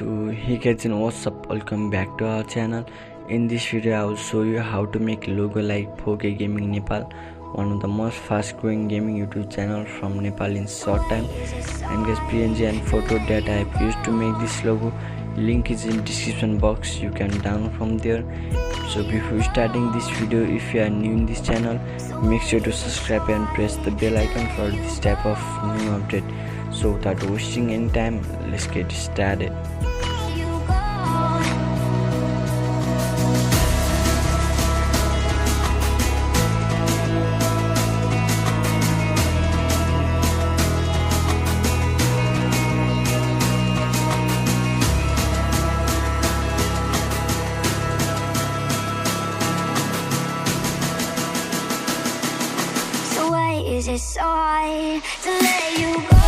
So hey guys, and what's up, welcome back to our channel. In this video I will show you how to make logo like 4K Gaming Nepal, one of the most fast growing gaming YouTube channel from Nepal in short time. And guys, PNG and photo that I have used to make this logo, link is in description box, you can download from there. So before starting this video, if you are new in this channel, make sure to subscribe and press the bell icon for this type of new update. So without wasting any time, let's get started. So why is it so hard to let you go?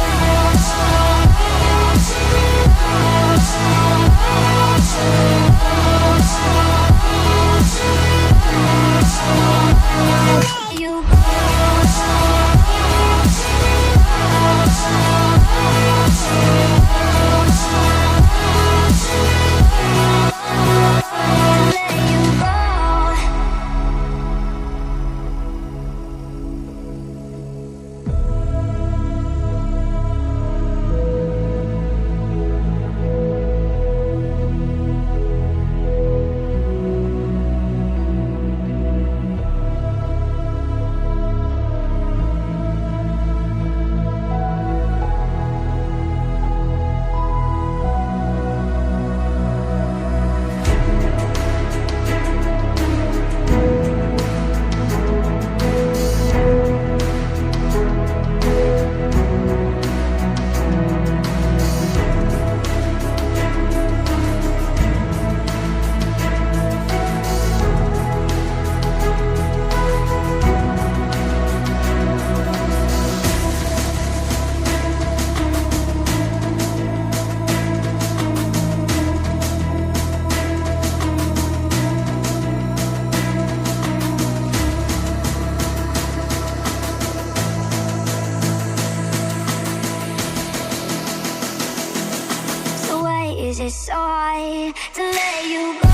Is it so hard to let you go?